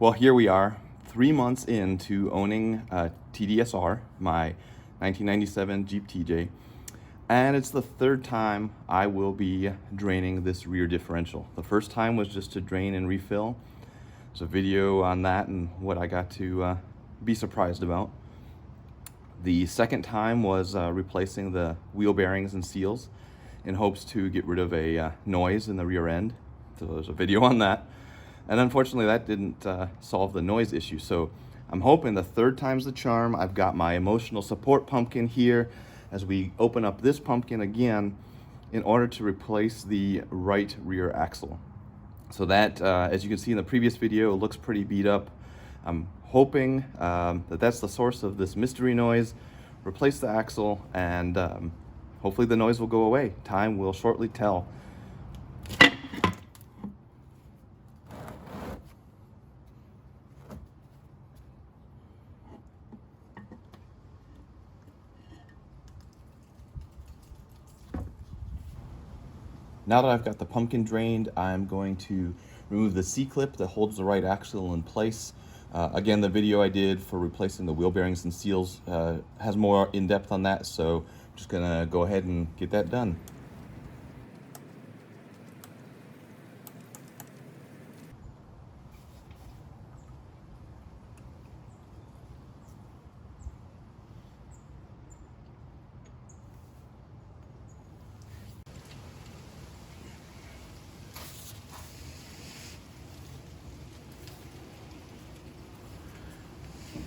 Well, here we are, 3 months into owning TDSR, my 1997 Jeep TJ, and it's the third time I will be draining this rear differential. The first time was just to drain and refill. There's a video on that and what I got to be surprised about. The second time was replacing the wheel bearings and seals in hopes to get rid of a noise in the rear end. So there's a video on that. And unfortunately that didn't solve the noise issue. So I'm hoping the third time's the charm. I've got my emotional support pumpkin here as we open up this pumpkin again in order to replace the right rear axle. So that, as you can see in the previous video, looks pretty beat up. I'm hoping that that's the source of this mystery noise. Replace the axle and hopefully the noise will go away. Time will shortly tell. Now that I've got the pumpkin drained, I'm going to remove the C-clip that holds the right axle in place. Again, the video I did for replacing the wheel bearings and seals has more in-depth on that, so I'm just gonna go ahead and get that done.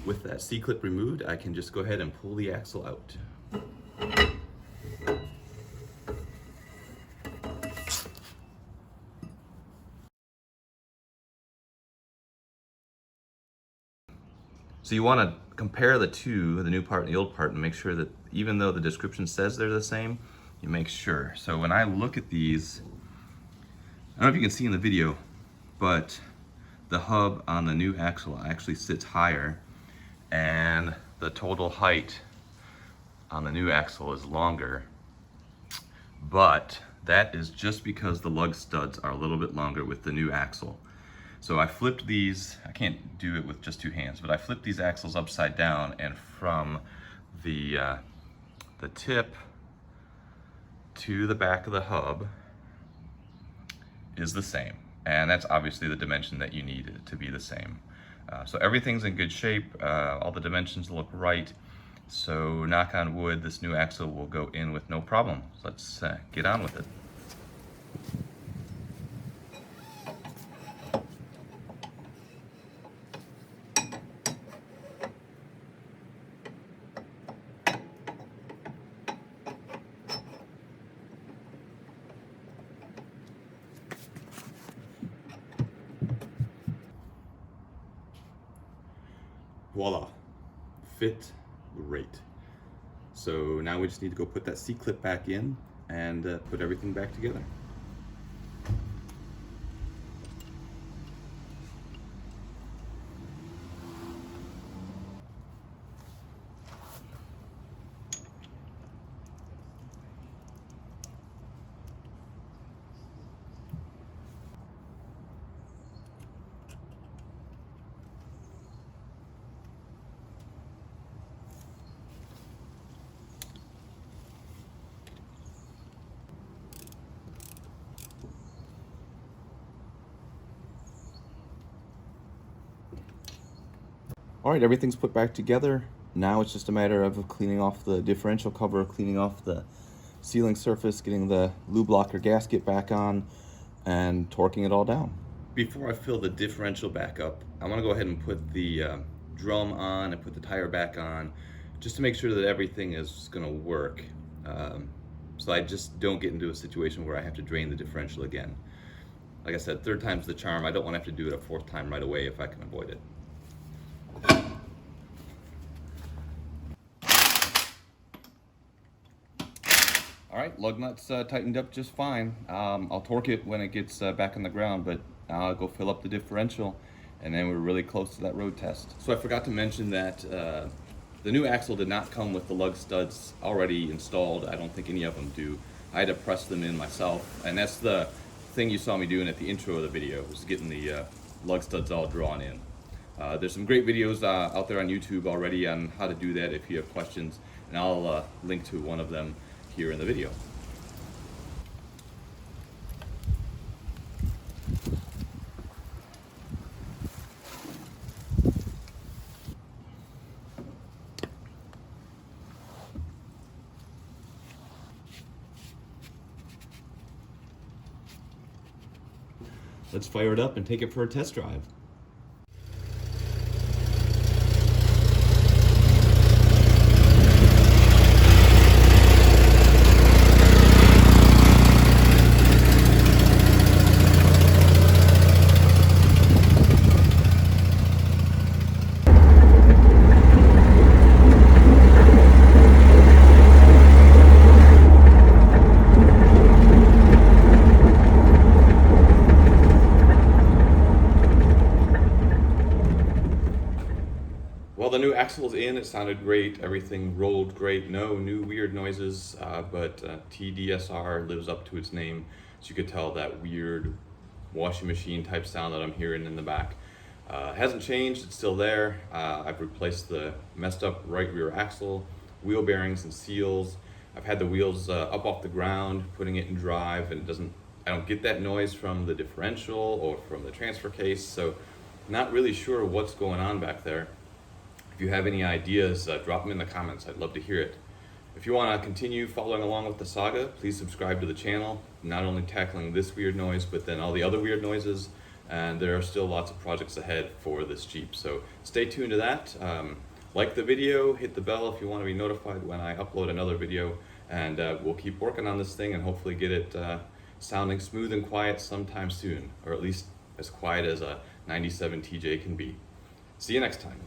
With that C-clip removed, I can just go ahead and pull the axle out. So you want to compare the two, the new part and the old part, and make sure that even though the description says they're the same, you make sure. So when I look at these, I don't know if you can see in the video, but the hub on the new axle actually sits higher, and the total height on the new axle is longer, but that is just because the lug studs are a little bit longer with the new axle. So I flipped these, I can't do it with just two hands, but I flipped these axles upside down, and from the tip to the back of the hub is the same. And that's obviously the dimension that you need it to be the same. So everything's in good shape, all the dimensions look right. So knock on wood, this new axle will go in with no problem. So let's get on with it. Voila, fit great. So now we just need to go put that C-clip back in and put everything back together. All right, everything's put back together. Now it's just a matter of cleaning off the differential cover, cleaning off the sealing surface, getting the lube locker gasket back on, and torquing it all down. Before I fill the differential back up, I want to go ahead and put the drum on and put the tire back on, just to make sure that everything is going to work. So I just don't get into a situation where I have to drain the differential again. Like I said, third time's the charm. I don't want to have to do it a fourth time right away if I can avoid it. All right, lug nuts tightened up just fine. I'll torque it when it gets back on the ground, but now I'll go fill up the differential, and then we're really close to that road test. So I forgot to mention that the new axle did not come with the lug studs already installed. I don't think any of them do. I had to press them in myself, and that's the thing you saw me doing at the intro of the video, was getting the lug studs all drawn in. There's some great videos out there on YouTube already on how to do that if you have questions, and I'll link to one of them here in the video. Let's fire it up and take it for a test drive. Well, the new axle's in, it sounded great, everything rolled great, no new weird noises, but TDSR lives up to its name, so you could tell that weird washing machine type sound that I'm hearing in the back. Hasn't changed, it's still there. I've replaced the messed up right rear axle, wheel bearings and seals. I've had the wheels up off the ground, putting it in drive, and I don't get that noise from the differential or from the transfer case, so not really sure what's going on back there. If you have any ideas, drop them in the comments. I'd love to hear it. If you want to continue following along with the saga, please subscribe to the channel. Not only tackling this weird noise, but then all the other weird noises. And there are still lots of projects ahead for this Jeep. So stay tuned to that. Like the video, hit the bell if you want to be notified when I upload another video. And we'll keep working on this thing and hopefully get it sounding smooth and quiet sometime soon. Or at least as quiet as a 97 TJ can be. See you next time.